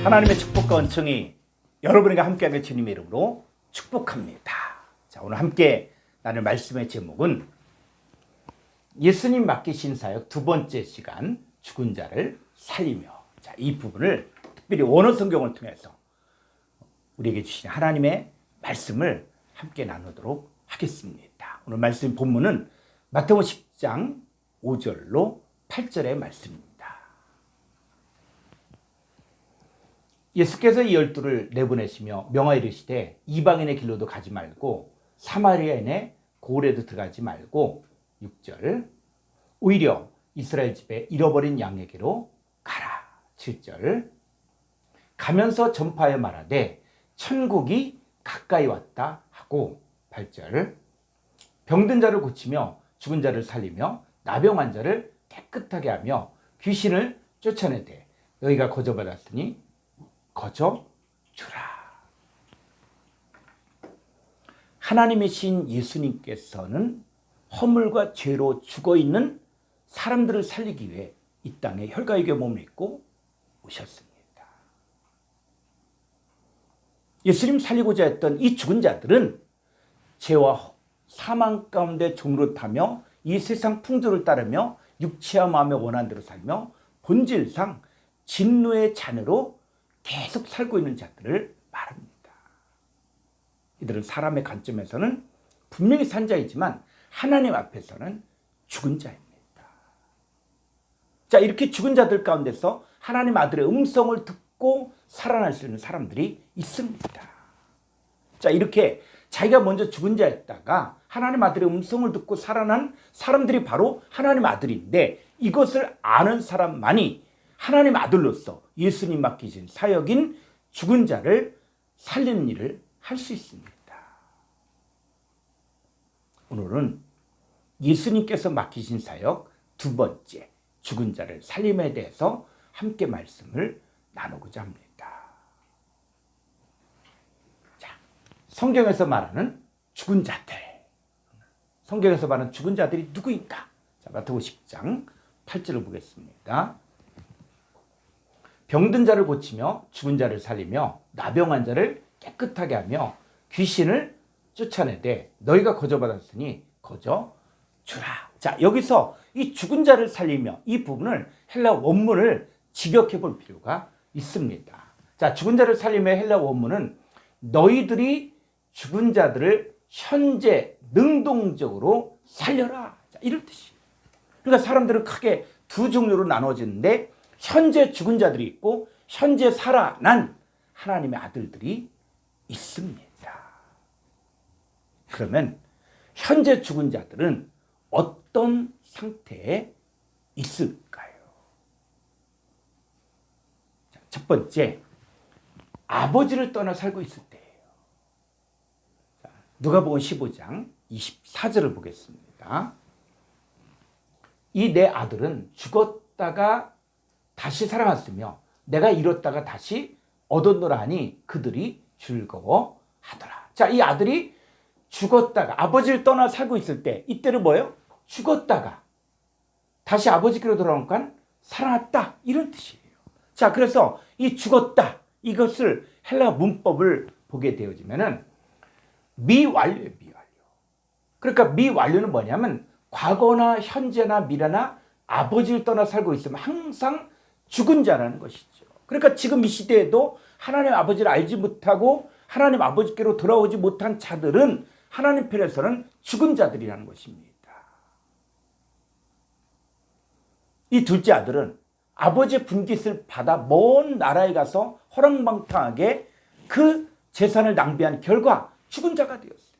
하나님의 축복과 은총이 여러분과 함께하길 주님의 이름으로 축복합니다. 자, 오늘 함께 나눌 말씀의 제목은 예수님 맡기신 사역 두 번째 시간, 죽은 자를 살리며. 자, 이 부분을 특별히 원어 성경을 통해서 우리에게 주신 하나님의 말씀을 함께 나누도록 하겠습니다. 오늘 말씀 본문은 마태복음 10장 5절로 8절의 말씀입니다. 예수께서 이 12를 내보내시며 명하여 이르시되 이방인의 길로도 가지 말고 사마리아인의 고을에도 들어가지 말고 6절 오히려 이스라엘 집에 잃어버린 양에게로 가라. 7절 가면서 전파하여 말하되 천국이 가까이 왔다 하고 8절 병든 자를 고치며 죽은 자를 살리며 나병한 자를 깨끗하게 하며 귀신을 쫓아내되 너희가 거저받았으니 거저 주라. 하나님이신 예수님께서는 허물과 죄로 죽어있는 사람들을 살리기 위해 이 땅에 혈과육에 몸을 입고 오셨습니다. 예수님 살리고자 했던 이 죽은 자들은 죄와 사망 가운데 종노릇하며 이 세상 풍조를 따르며 육체와 마음의 원한대로 살며 본질상 진노의 자녀로 계속 살고 있는 자들을 말합니다. 이들은 사람의 관점에서는 분명히 산 자이지만 하나님 앞에서는 죽은 자입니다. 자, 이렇게 죽은 자들 가운데서 하나님 아들의 음성을 듣고 살아날 수 있는 사람들이 있습니다. 자, 이렇게 자기가 먼저 죽은 자였다가 하나님 아들의 음성을 듣고 살아난 사람들이 바로 하나님 아들인데, 이것을 아는 사람만이 하나님 아들로서 예수님 맡기신 사역인 죽은 자를 살리는 일을 할 수 있습니다. 오늘은 예수님께서 맡기신 사역 두 번째, 죽은 자를 살림에 대해서 함께 말씀을 나누고자 합니다. 자, 성경에서 말하는 죽은 자들. 성경에서 말하는 죽은 자들이 누구인가? 자, 마태복음 10장 8절을 보겠습니다. 병든 자를 고치며 죽은 자를 살리며 나병한 자를 깨끗하게 하며 귀신을 쫓아내되 너희가 거저받았으니 거저 주라. 자, 여기서 이 죽은 자를 살리며 이 부분을 헬라 원문을 직역해 볼 필요가 있습니다. 자, 죽은 자를 살리며 헬라 원문은 너희들이 죽은 자들을 현재 능동적으로 살려라. 자, 이런 뜻이에요. 그러니까 사람들은 크게 두 종류로 나눠지는데 현재 죽은 자들이 있고 현재 살아난 하나님의 아들들이 있습니다. 그러면 현재 죽은 자들은 어떤 상태에 있을까요? 자, 첫 번째, 아버지를 떠나 살고 있을 때예요. 자, 누가복음 15장 24절을 보겠습니다. 이 내 아들은 죽었다가 다시 살아났으며 내가 잃었다가 다시 얻었노라 하니 그들이 즐거워하더라. 자, 이 아들이 죽었다가 아버지를 떠나 살고 있을 때, 이때는 뭐예요? 죽었다가 다시 아버지께로 돌아오니까 살아났다, 이런 뜻이에요. 자, 그래서 이 죽었다, 이것을 헬라 문법을 보게 되어지면은 미완료예요, 미완료. 그러니까 미완료는 뭐냐면 과거나 현재나 미래나 아버지를 떠나 살고 있으면 항상 죽은 자라는 것이죠. 그러니까 지금 이 시대에도 하나님 아버지를 알지 못하고 하나님 아버지께로 돌아오지 못한 자들은 하나님 편에서는 죽은 자들이라는 것입니다. 이 둘째 아들은 아버지의 분깃을 받아 먼 나라에 가서 허랑방탕하게 그 재산을 낭비한 결과 죽은 자가 되었어요.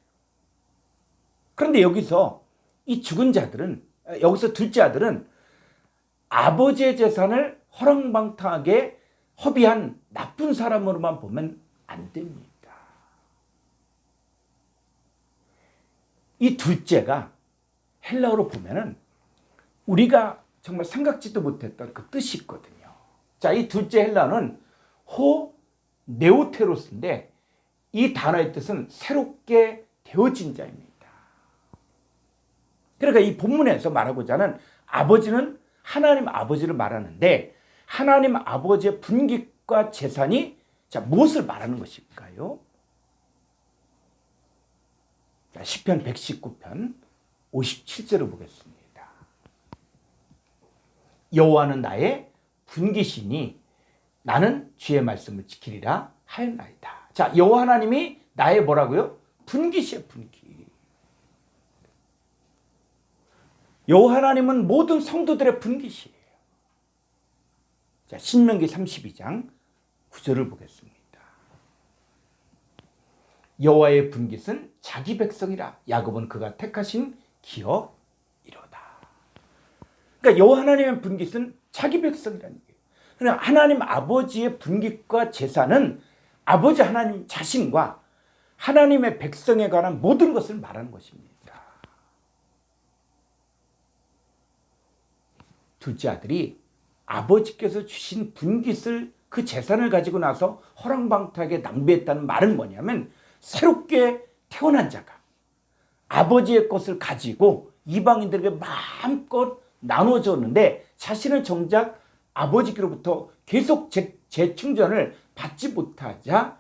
그런데 여기서 이 죽은 자들은, 여기서 둘째 아들은 아버지의 재산을 허랑방탕하게 허비한 나쁜 사람으로만 보면 안 됩니다. 이 둘째가 헬라어로 보면은 우리가 정말 생각지도 못했던 그 뜻이 있거든요. 자, 이 둘째 헬라어는 호 네오테로스인데 이 단어의 뜻은 새롭게 되어진 자입니다. 그러니까 이 본문에서 말하고자 하는 아버지는 하나님 아버지를 말하는데 하나님 아버지의 분깃 분깃과 재산이 자, 무엇을 말하는 것일까요? 자, 시편 119편 57절을 보겠습니다. 여호와는 나의 분깃이니 나는 주의 말씀을 지키리라 하였나이다. 자, 여호와 하나님이 나의 뭐라고요? 분깃이에요, 분깃. 여호와 하나님은 모든 성도들의 분깃이에요. 자, 신명기 32장 9절을 보겠습니다. 여호와의 분깃은 자기 백성이라 야곱은 그가 택하신 기업이로다. 그러니까 여호와 하나님의 분깃은 자기 백성이라는 거예요. 그러나 하나님 아버지의 분깃과 제사는 아버지 하나님 자신과 하나님의 백성에 관한 모든 것을 말하는 것입니다. 둘째 아들이 아버지께서 주신 분깃을 그 재산을 가지고 나서 허랑방탕하게 낭비했다는 말은 뭐냐면 새롭게 태어난 자가 아버지의 것을 가지고 이방인들에게 마음껏 나눠줬는데 자신은 정작 아버지께로부터 계속 재충전을 받지 못하자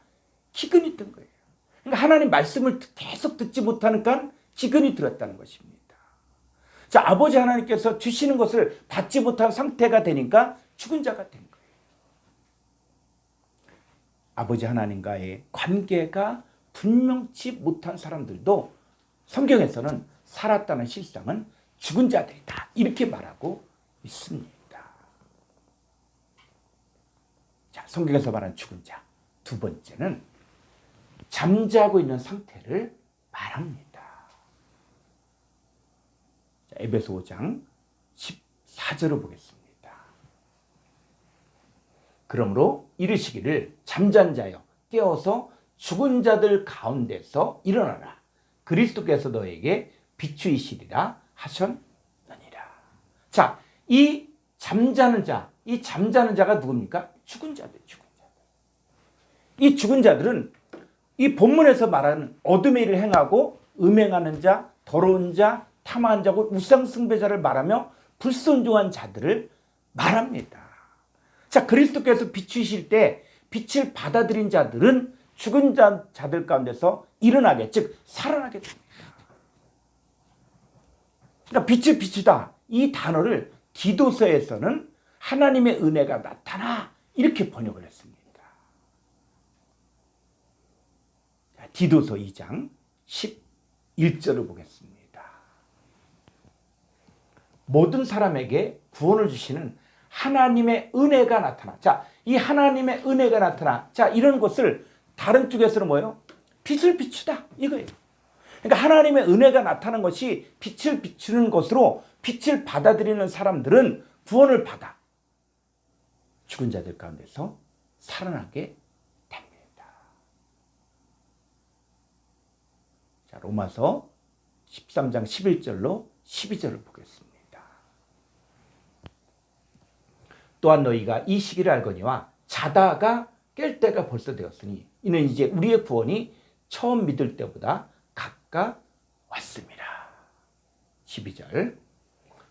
기근이 든 거예요. 그러니까 하나님 말씀을 계속 듣지 못하니까 기근이 들었다는 것입니다. 자, 아버지 하나님께서 주시는 것을 받지 못한 상태가 되니까 죽은 자가 된 거예요. 아버지 하나님과의 관계가 분명치 못한 사람들도 성경에서는 살았다는 실상은 죽은 자들이다. 이렇게 말하고 있습니다. 자, 성경에서 말하는 죽은 자. 두 번째는 잠자고 있는 상태를 말합니다. 자, 에베소 5장 14절을 보겠습니다. 그러므로 이르시기를 잠잔 자여 깨어서 죽은 자들 가운데서 일어나라. 그리스도께서 너에게 비추이시리라 하셨느니라. 자, 이 잠자는 자가 누굽니까? 죽은 자들, 죽은 자들. 이 죽은 자들은 이 본문에서 말하는 어둠의 일을 행하고 음행하는 자, 더러운 자, 탐한 자고 우상 숭배자를 말하며 불순종한 자들을 말합니다. 자, 그리스도께서 비추실 때 빛을 받아들인 자들은 죽은 자들 가운데서 일어나게, 즉 살아나게 됩니다. 그러니까 빛을 비추다 이 단어를 디도서에서는 하나님의 은혜가 나타나 이렇게 번역을 했습니다. 디도서 2장 11절을 보겠습니다. 모든 사람에게 구원을 주시는 하나님의 은혜가 나타나. 자, 이 하나님의 은혜가 나타나. 자, 이런 것을 다른 쪽에서는 뭐예요? 빛을 비추다. 이거예요. 그러니까 하나님의 은혜가 나타난 것이 빛을 비추는 것으로 빛을 받아들이는 사람들은 구원을 받아 죽은 자들 가운데서 살아나게 됩니다. 자, 로마서 13장 11절로 12절을 보겠습니다. 또한 너희가 이 시기를 알거니와 자다가 깰 때가 벌써 되었으니 이는 이제 우리의 구원이 처음 믿을 때보다 가까웠습니다. 12절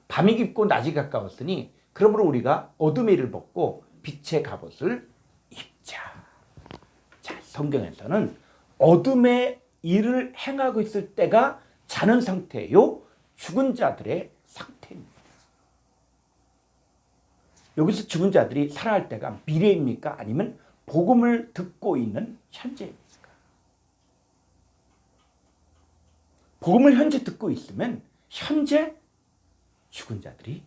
밤이 깊고 낮이 가까웠으니 그러므로 우리가 어둠의 일을 벗고 빛의 갑옷을 입자. 자, 성경에서는 어둠의 일을 행하고 있을 때가 자는 상태예요. 죽은 자들의 상태입니다. 여기서 죽은 자들이 살아날 때가 미래입니까? 아니면 복음을 듣고 있는 현재입니까? 복음을 현재 듣고 있으면 현재 죽은 자들이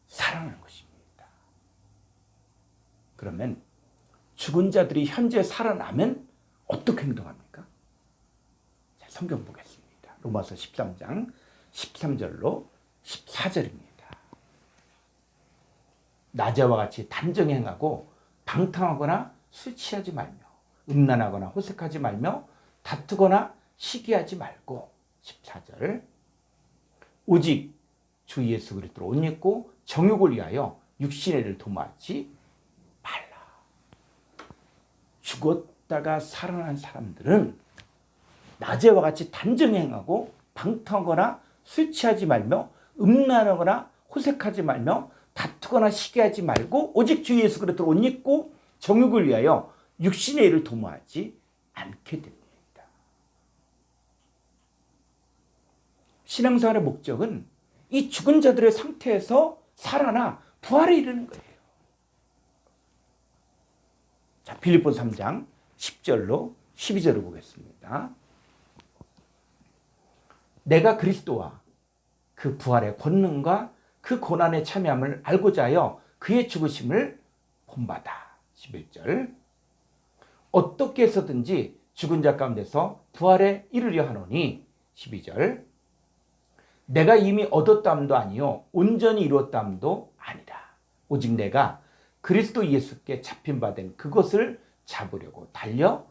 살아나는 것입니다. 그러면 죽은 자들이 현재 살아나면 어떻게 행동합니까? 자, 성경 보겠습니다. 로마서 13장 13절로 14절입니다. 낮에와 같이 단정히 행하고 방탕하거나 술 취하지 말며 음란하거나 호색하지 말며 다투거나 시기하지 말고 14절 오직 주 예수 그리스도로 옷 입고 정욕을 위하여 육신의 일을 도모하지 말라. 죽었다가 살아난 사람들은 낮에와 같이 단정히 행하고 방탕하거나 술 취하지 말며 음란하거나 호색하지 말며 다투거나 시기하지 말고 오직 주 예수 그리스도로 옷 입고 정욕을 위하여 육신의 일을 도모하지 않게 됩니다. 신앙생활의 목적은 이 죽은 자들의 상태에서 살아나 부활에 이르는 거예요. 자, 빌립보서 3장 10절로 12절을 보겠습니다. 내가 그리스도와 그 부활의 권능과 그 고난의 참여함을 알고자 하여 그의 죽으심을 본받아. 11절. 어떻게 해서든지 죽은 자 가운데서 부활에 이르려 하노니. 12절. 내가 이미 얻었다함도 아니요 온전히 이루었다함도 아니라 오직 내가 그리스도 예수께 잡힌 바 된 그것을 잡으려고 달려가노라.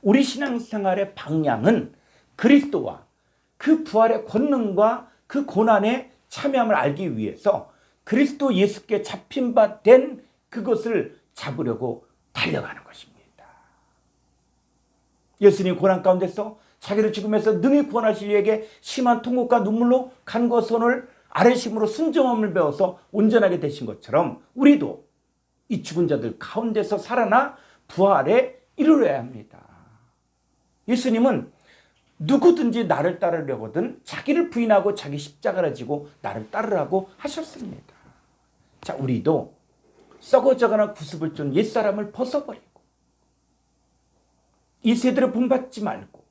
우리 신앙생활의 방향은 그리스도와 그 부활의 권능과 그 고난의 참여함을 알기 위해서 그리스도 예수께 잡힌 바 된 그것을 잡으려고 달려가는 것입니다. 예수님 고난 가운데서 자기를 죽음에서 능히 구원하실 이에게 심한 통곡과 눈물로 간과 손을 아뢰심으로 순종함을 배워서 온전하게 되신 것처럼 우리도 이 죽은 자들 가운데서 살아나 부활에 이르러야 합니다. 예수님은 누구든지 나를 따르려거든 자기를 부인하고 자기 십자가를 지고 나를 따르라고 하셨습니다. 자, 우리도 썩어져가나 구습을 준 옛사람을 벗어버리고 이 세대를 본받지 말고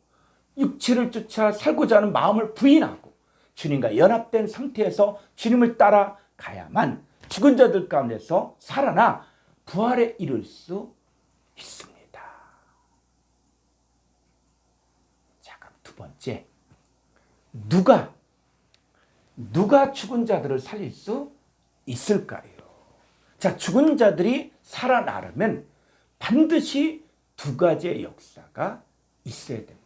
육체를 쫓아 살고자 하는 마음을 부인하고 주님과 연합된 상태에서 주님을 따라가야만 죽은 자들 가운데서 살아나 부활에 이를 수 있습니다. 자, 그럼 두 번째, 누가 죽은 자들을 살릴 수 있을까요? 자, 죽은 자들이 살아나려면 반드시 두 가지의 역사가 있어야 됩니다.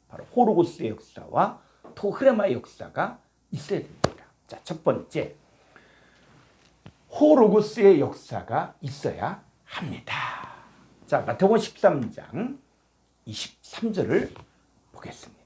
바로 호로고스의 역사와 토흐레마의 역사가 있어야 됩니다. 자, 첫 번째, 호로고스의 역사가 있어야 합니다. 자, 마태복음 13장 23절을 보겠습니다.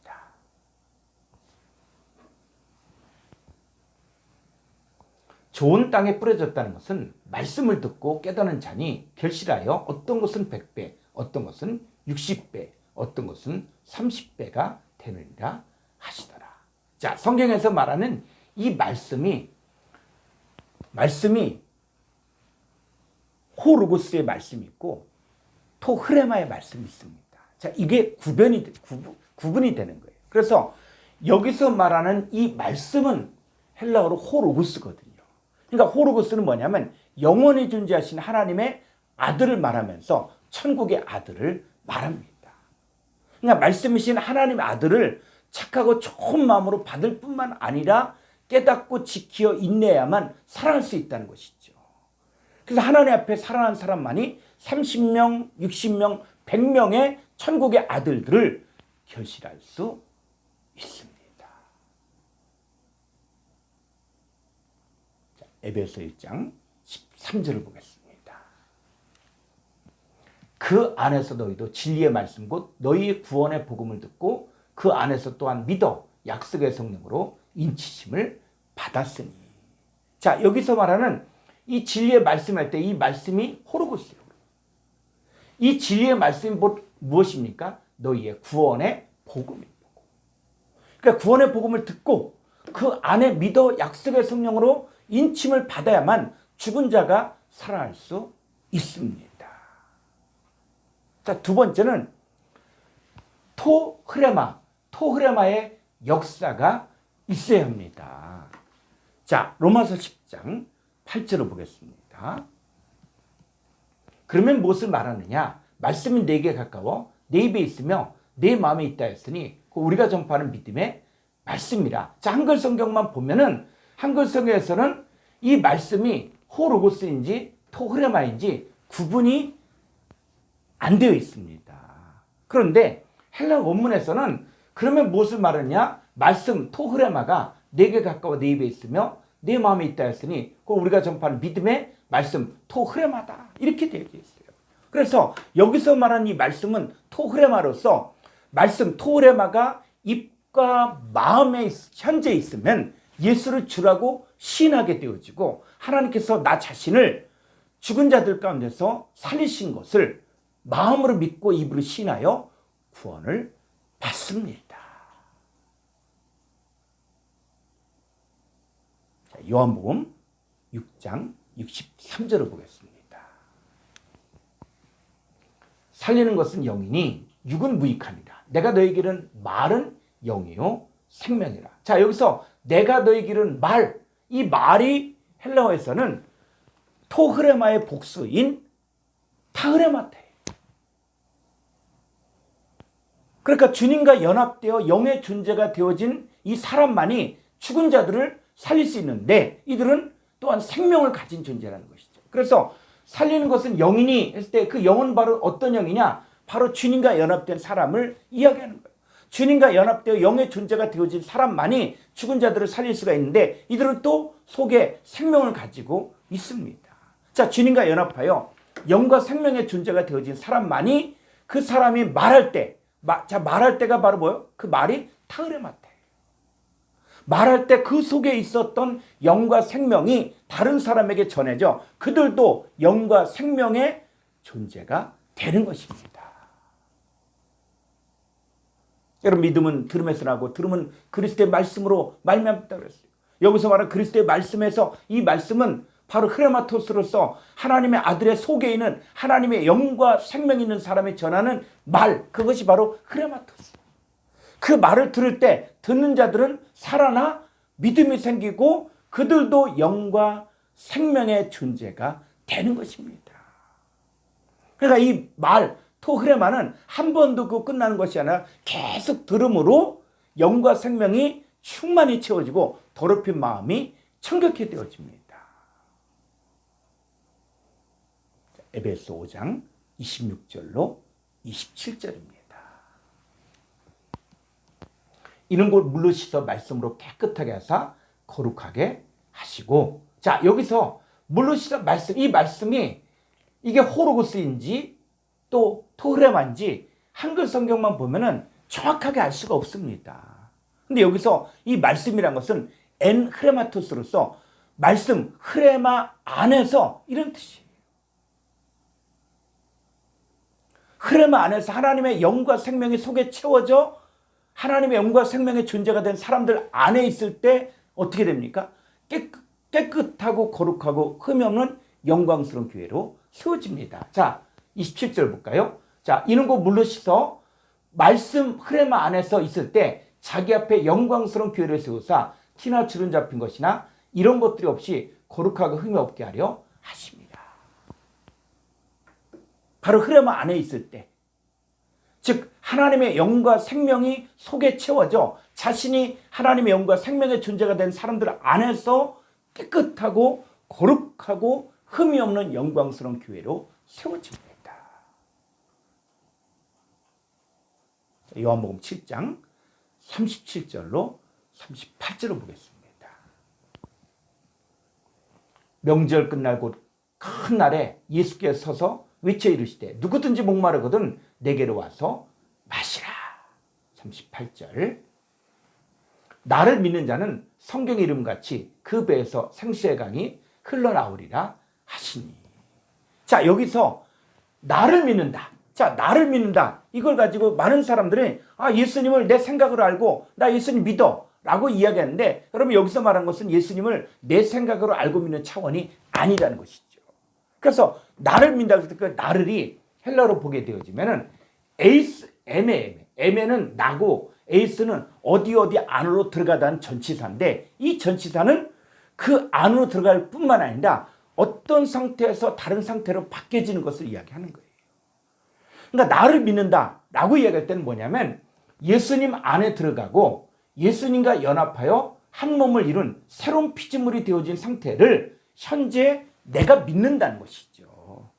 좋은 땅에 뿌려졌다는 것은 말씀을 듣고 깨닫는 자니 결실하여 어떤 것은 100배, 어떤 것은 60배, 어떤 것은 30배가 되느니라 하시더라. 자, 성경에서 말하는 이 말씀이 호르고스의 말씀이 있고 토흐레마의 말씀이 있습니다. 자, 이게 구분이 되는 거예요. 그래서 여기서 말하는 이 말씀은 헬라어로 호르고스거든요. 그러니까 호르고스는 뭐냐면 영원히 존재하신 하나님의 아들을 말하면서 천국의 아들을 말합니다. 그러니까 말씀이신 하나님의 아들을 착하고 좋은 마음으로 받을 뿐만 아니라 깨닫고 지키어 인내해야만 살아날 수 있다는 것이죠. 그래서 하나님 앞에 살아난 사람만이 30명, 60명, 100명의 천국의 아들들을 결실할 수 있습니다. 자, 에베소 1장 13절을 보겠습니다. 그 안에서 너희도 진리의 말씀 곧 너희의 구원의 복음을 듣고 그 안에서 또한 믿어 약속의 성령으로 인치심을 받았으니. 자, 여기서 말하는 이 진리의 말씀할 때 이 말씀이 호로고스예요. 이 진리의 말씀이 무엇입니까? 너희의 구원의 복음입니다. 그러니까 구원의 복음을 듣고 그 안에 믿어 약속의 성령으로 인침을 받아야만 죽은 자가 살아날 수 있습니다. 자, 두 번째는 토흐레마의 역사가 있어야 합니다. 자, 로마서 10장 8절을 보겠습니다. 그러면 무엇을 말하느냐? 말씀이 내게 가까워 내 입에 있으며 내 마음에 있다 했으니 우리가 전파하는 믿음의 말씀이라. 자, 한글 성경만 보면은 한글 성경에서는 이 말씀이 호로고스인지 토흐레마인지 구분이 안 되어 있습니다. 그런데 헬라 원문에서는 그러면 무엇을 말하냐? 말씀 토흐레마가 내게 가까워 내 입에 있으며 내 마음에 있다 했으니 우리가 전파하는 믿음의 말씀 토흐레마다 이렇게 되어 있어요. 그래서 여기서 말하는 이 말씀은 토흐레마로서 말씀 토흐레마가 입과 마음에 현재 있으면 예수를 주라고 시인하게 되어지고 하나님께서 나 자신을 죽은 자들 가운데서 살리신 것을 마음으로 믿고 입으로 신하여 구원을 받습니다. 요한복음 6장 63절을 보겠습니다. 살리는 것은 영이니 육은 무익하니라. 내가 너희에게는 말은 영이요 생명이라. 자, 여기서 내가 너희에게는 말, 이 말이 헬라어에서는 토흐레마의 복수인 타흐레마테. 그러니까 주님과 연합되어 영의 존재가 되어진 이 사람만이 죽은 자들을 살릴 수 있는데 이들은 또한 생명을 가진 존재라는 것이죠. 그래서 살리는 것은 영이니 했을 때 그 영은 바로 어떤 영이냐? 바로 주님과 연합된 사람을 이야기하는 거예요. 주님과 연합되어 영의 존재가 되어진 사람만이 죽은 자들을 살릴 수가 있는데 이들은 또 속에 생명을 가지고 있습니다. 자, 주님과 연합하여 영과 생명의 존재가 되어진 사람만이 그 사람이 말할 때, 말할 때가 바로 뭐예요? 그 말이 타흐레마테. 말할 때 그 속에 있었던 영과 생명이 다른 사람에게 전해져 그들도 영과 생명의 존재가 되는 것입니다. 여러분, 믿음은 들음에서 나고 들음은 그리스도의 말씀으로 말미암다 그랬어요. 여기서 말하는 그리스도의 말씀에서 이 말씀은 바로 흐레마토스로서 하나님의 아들의 속에 있는 하나님의 영과 생명이 있는 사람이 전하는 말, 그것이 바로 흐레마토스. 그 말을 들을 때 듣는 자들은 살아나 믿음이 생기고 그들도 영과 생명의 존재가 되는 것입니다. 그러니까 이 말, 토흐레마는 한 번 듣고 끝나는 것이 아니라 계속 들음으로 영과 생명이 충만히 채워지고 더럽힌 마음이 청결케 되어집니다. 에베소 5장 26절로 27절입니다. 이런 걸 물로 씻어 말씀으로 깨끗하게 하사 거룩하게 하시고, 자, 여기서 물로 씻어 말씀, 이 말씀이 이게 호로고스인지 또 토흐레마인지 한글 성경만 보면은 정확하게 알 수가 없습니다. 근데 여기서 이 말씀이란 것은 엔 흐레마토스로서 말씀, 흐레마 안에서 이런 뜻이에요. 흐레마 안에서 하나님의 영과 생명이 속에 채워져 하나님의 영과 생명의 존재가 된 사람들 안에 있을 때 어떻게 됩니까? 깨끗하고 거룩하고 흠이 없는 영광스러운 교회로 세워집니다. 자, 27절 볼까요? 자, 이는 곧 물로 씻어 말씀 흐레마 안에서 있을 때 자기 앞에 영광스러운 교회를 세우사 티나 주름 잡힌 것이나 이런 것들이 없이 거룩하고 흠이 없게 하려 하십니다. 바로 흐레마 안에 있을 때, 즉 하나님의 영과 생명이 속에 채워져 자신이 하나님의 영과 생명의 존재가 된 사람들 안에서 깨끗하고 거룩하고 흠이 없는 영광스러운 교회로 세워집니다. 요한복음 7장 37절로 38절을 보겠습니다. 명절 끝날 곧 큰 날에 예수께서 서서 외쳐 이르시되 누구든지 목마르거든 내게로 와서 마시라. 38절. 나를 믿는 자는 성경의 이름같이 그 배에서 생수의 강이 흘러나오리라 하시니. 자, 여기서 나를 믿는다. 자, 나를 믿는다. 이걸 가지고 많은 사람들이 예수님을 내 생각으로 알고 나 예수님 믿어 라고 이야기하는데, 여러분 여기서 말한 것은 예수님을 내 생각으로 알고 믿는 차원이 아니라는 것이죠. 그래서 나를 믿는다고 했을 때 그 나를이 헬라어로 보게 되어지면은 에이스, 에메는 나고 에이스는 어디 안으로 들어가다는 전치사인데 이 전치사는 그 안으로 들어갈 뿐만 아니라 어떤 상태에서 다른 상태로 바뀌어지는 것을 이야기하는 거예요. 그러니까 나를 믿는다라고 이야기할 때는 뭐냐면 예수님 안에 들어가고 예수님과 연합하여 한 몸을 이룬 새로운 피조물이 되어진 상태를 현재 내가 믿는다는 것이죠.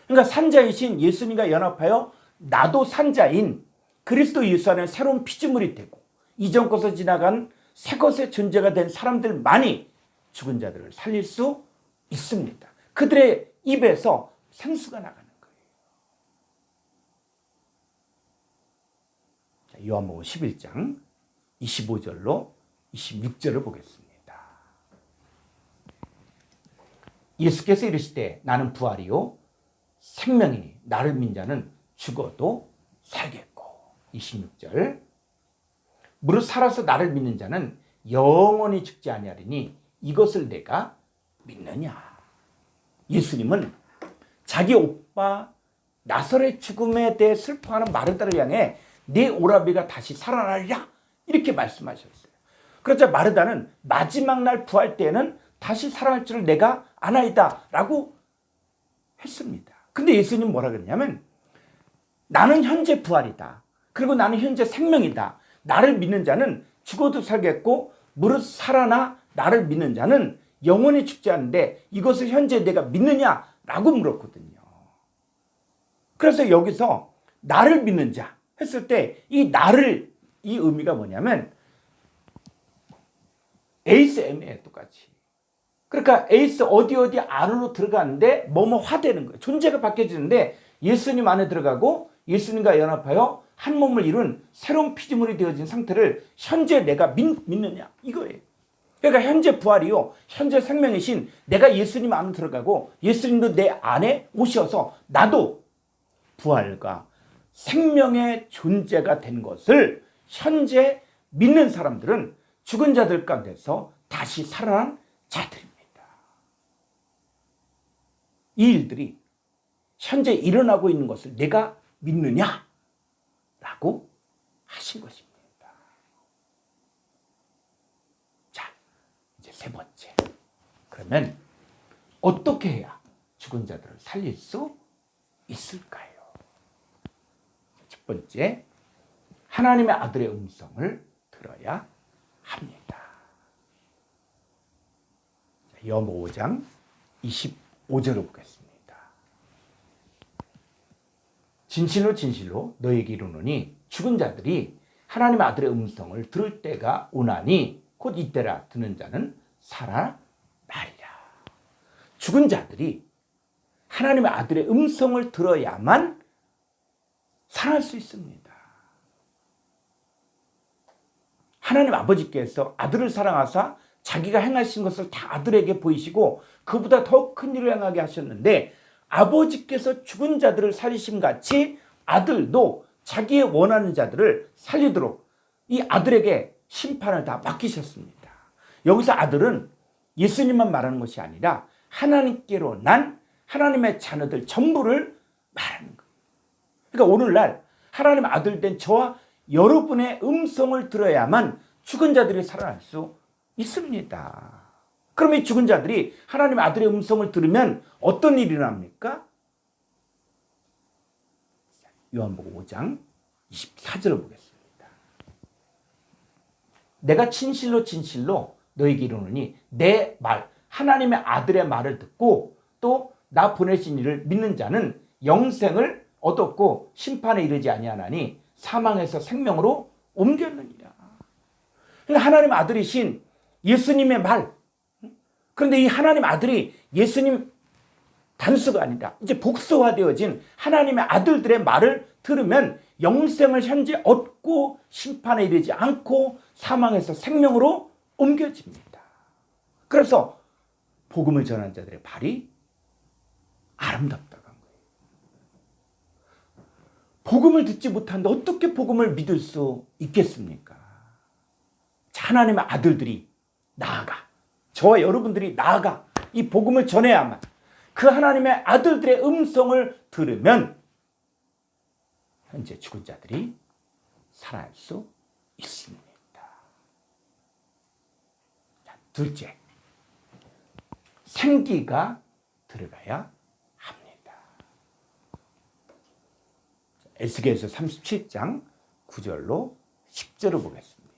그러니까 산자이신 예수님과 연합하여 나도 산자인 그리스도 예수 안에 새로운 피조물이 되고 이전 것을 지나간 새 것의 존재가 된 사람들만이 죽은 자들을 살릴 수 있습니다. 그들의 입에서 생수가 나가는 거예요. 자, 요한복음 11장 25절로 26절을 보겠습니다. 예수께서 이르시되 나는 부활이요 생명이니 나를 믿는 자는 죽어도 살겠고. 26절 무릇 살아서 나를 믿는 자는 영원히 죽지 아니하리니 이것을 내가 믿느냐. 예수님은 자기 오빠 나사렛 죽음에 대해 슬퍼하는 마르다를 향해 내 오라비가 다시 살아나리라 이렇게 말씀하셨어요. 그러자 마르다는 마지막 날 부활 때에는 다시 살아날 줄을 내가 아나이다 라고 했습니다. 근데 예수님 뭐라 그랬냐면 나는 현재 부활이다. 그리고 나는 현재 생명이다. 나를 믿는 자는 죽어도 살겠고 무릇 살아나 나를 믿는 자는 영원히 죽지 않는데 이것을 현재 내가 믿느냐라고 물었거든요. 그래서 여기서 나를 믿는 자 했을 때 이 나를 이 의미가 뭐냐면 에이스 M에 똑같이. 그러니까 에이스 어디 안으로 들어가는데 뭐뭐화되는 거예요. 존재가 바뀌어지는데 예수님 안에 들어가고 예수님과 연합하여 한 몸을 이룬 새로운 피조물이 되어진 상태를 현재 내가 믿느냐 이거예요. 그러니까 현재 부활이요 현재 생명이신 내가 예수님 안에 들어가고 예수님도 내 안에 오셔서 나도 부활과 생명의 존재가 된 것을 현재 믿는 사람들은 죽은 자들 가운데서 다시 살아난 자들입니다. 이 일들이 현재 일어나고 있는 것을 내가 믿느냐라고 하신 것입니다. 자, 이제 세 번째. 그러면 어떻게 해야 죽은 자들을 살릴 수 있을까요? 첫 번째, 하나님의 아들의 음성을 들어야 합니다. 요한복음 5장 25절을 보겠습니다. 진실로 진실로 너희에게 이르노니 죽은 자들이 하나님의 아들의 음성을 들을 때가 오나니 곧 이때라. 듣는 자는 살아나리라. 죽은 자들이 하나님의 아들의 음성을 들어야만 살아날 수 있습니다. 하나님 아버지께서 아들을 사랑하사 자기가 행하신 것을 다 아들에게 보이시고 그보다 더 큰 일을 행하게 하셨는데 아버지께서 죽은 자들을 살리심 같이 아들도 자기의 원하는 자들을 살리도록 이 아들에게 심판을 다 맡기셨습니다. 여기서 아들은 예수님만 말하는 것이 아니라 하나님께로 난 하나님의 자녀들 전부를 말하는 거예요. 그러니까 오늘날 하나님의 아들 된 저와 여러분의 음성을 들어야만 죽은 자들이 살아날 수 있습니다. 그럼 이 죽은 자들이 하나님의 아들의 음성을 들으면 어떤 일이 일어납니까? 요한복음 5장 24절을 보겠습니다. 내가 진실로 진실로 너에게 이르노니 내 말 하나님의 아들의 말을 듣고 또 나 보내신 이를 믿는 자는 영생을 얻었고 심판에 이르지 아니하나니 사망에서 생명으로 옮겼느니라. 그러니까 하나님 아들이신 예수님의 말. 그런데 이 하나님 아들이 예수님 단수가 아니라 이제 복수화되어진 하나님의 아들들의 말을 들으면 영생을 현재 얻고 심판에 이르지 않고 사망에서 생명으로 옮겨집니다. 그래서 복음을 전하는 자들의 발이 아름답다고 한 거예요. 복음을 듣지 못하는데 어떻게 복음을 믿을 수 있겠습니까? 하나님의 아들들이 나아가, 저와 여러분들이 나아가 이 복음을 전해야만 그 하나님의 아들들의 음성을 들으면 현재 죽은 자들이 살아날 수 있습니다. 자, 둘째, 생기가 들어가야 합니다. 에스겔서 37장 9절로 10절을 보겠습니다.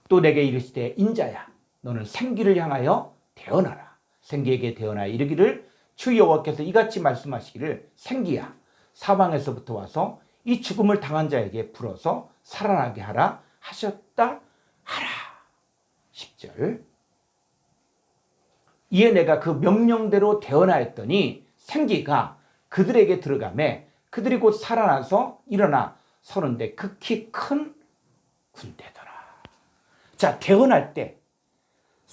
또 내게 이르시되 인자야 너는 생기를 향하여 대언하라. 생기에게 대언하여 이르기를 주 여호와께서 이같이 말씀하시기를 생기야 사방에서부터 와서 이 죽음을 당한 자에게 불어서 살아나게 하라 하셨다 하라. 10절 이에 내가 그 명령대로 대언하였더니 생기가 그들에게 들어가매 그들이 곧 살아나서 일어나 서는데 극히 큰 군대더라. 자, 대언할 때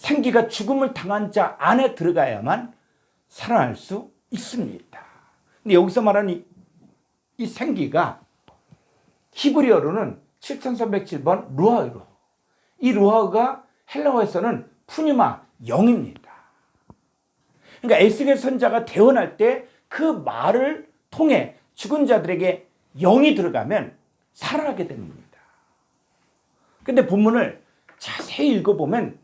생기가 죽음을 당한 자 안에 들어가야만 살아날 수 있습니다. 근데 여기서 말하는 이 생기가 히브리어로는 7307번 루아흐로, 이 루아흐가 헬라어에서는 푸니마, 영입니다. 그러니까 에스겔 선자가 대언할 때 그 말을 통해 죽은 자들에게 영이 들어가면 살아나게 됩니다. 근데 본문을 자세히 읽어보면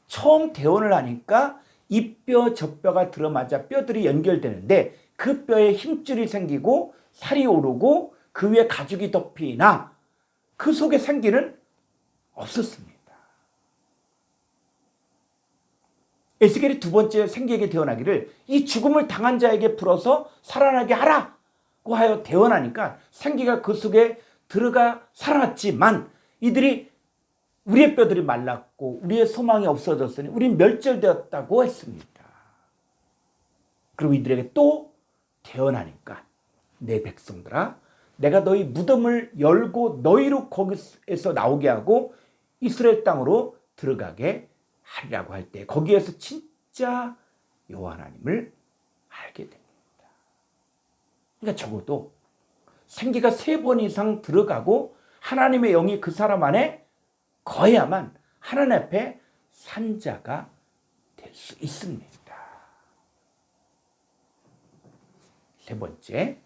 처음 대언을 하니까 이 뼈 저 뼈가 들어맞아 뼈들이 연결되는데 그 뼈에 힘줄이 생기고 살이 오르고 그 위에 가죽이 덮이나 그 속에 생기는 없었습니다. 에스겔이 두 번째 생기에게 대언하기를 이 죽음을 당한 자에게 불어서 살아나게 하라고 하여 대언하니까 생기가 그 속에 들어가 살아났지만 이들이 우리의 뼈들이 말랐고 우리의 소망이 없어졌으니 우리는 멸절되었다고 했습니다. 그리고 이들에게 또 대언하니까 내 백성들아, 내가 너희 무덤을 열고 너희로 거기에서 나오게 하고 이스라엘 땅으로 들어가게 하리라고 할 때 거기에서 진짜 여호와 하나님을 알게 됩니다. 그러니까 적어도 생기가 3번 이상 들어가고 하나님의 영이 그 사람 안에 거해야만 하나님 앞에 산 자가 될 수 있습니다. 세 번째,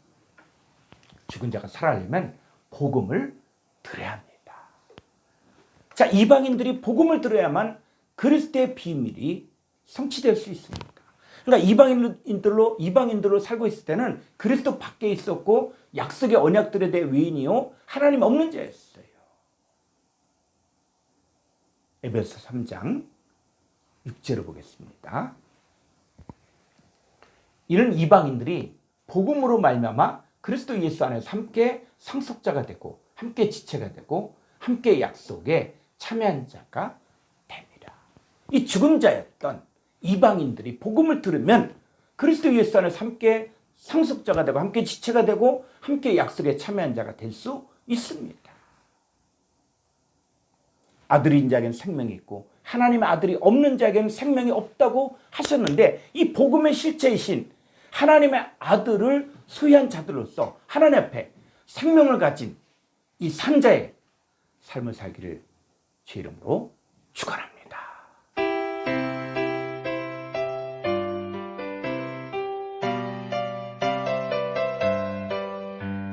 죽은 자가 살아나려면 복음을 들어야 합니다. 자, 이방인들이 복음을 들어야만 그리스도의 비밀이 성취될 수 있습니다. 그러니까 이방인들로 살고 있을 때는 그리스도 밖에 있었고 약속의 언약들에 대해 외인이요 하나님 없는 자였어요. 에베소 3장 6절을 보겠습니다. 이는 이방인들이 복음으로 말미암아 그리스도 예수 안에서 함께 상속자가 되고 함께 지체가 되고 함께 약속에 참여한 자가 됩니다. 이 죽은 자였던 이방인들이 복음을 들으면 그리스도 예수 안에서 함께 상속자가 되고 함께 지체가 되고 함께 약속에 참여한 자가 될 수 있습니다. 아들인 자에게는 생명이 있고 하나님의 아들이 없는 자에게는 생명이 없다고 하셨는데 이 복음의 실체이신 하나님의 아들을 소유한 자들로서 하나님 앞에 생명을 가진 이 산자의 삶을 살기를 주의 이름으로 축원합니다.